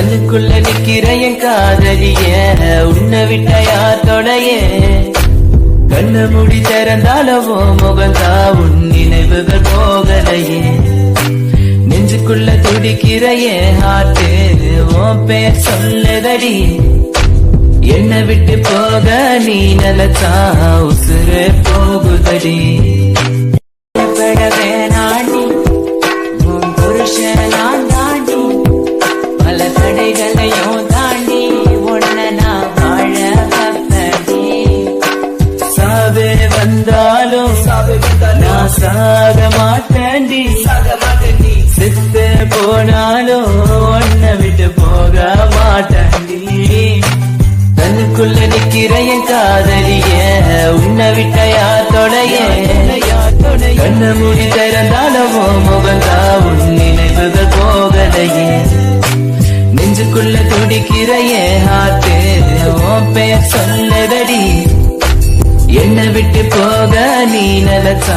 கண்ணுக்குள்ள நிக்கிற என் காதலிய உன்னை விட்ட யார் தொடைய கண்ணு முடி திறந்தாலவோ முகந்தா உன் நினைவுகள் போகலையே நெஞ்சுக்குள்ள துடிக்கிற என் ஹார்ட் உன் பேர் சொல்லுதடி என்னை விட்டு போக நீ நிலச்சா உசுறு போகுதடி வேணாண்டி உன் புருஷன் நான் தாண்டி பல தடைகளையும் தாண்டி உன்னை நான் வாழ வைப்பேன்டி சாவே வந்தாலும் நான் சாக மாட்டேன்டி செத்து போனாலும் உன்னை விட்டு போக மாட்டேன்டி கண்ணுக்குள்ள நிக்கிற என் காதலிய உன்னை விட்ட யார் தொடைய கண்ண மூடி திறந்தாலவோ முகந்தா உன் நினைவுகள் போகலையே நெஞ்சுக்குள்ள துடிக்கிற என் ஹார்ட் உன் பெயர் சொல்லுதடி என்னை விட்டு போக நீ நிலச்சா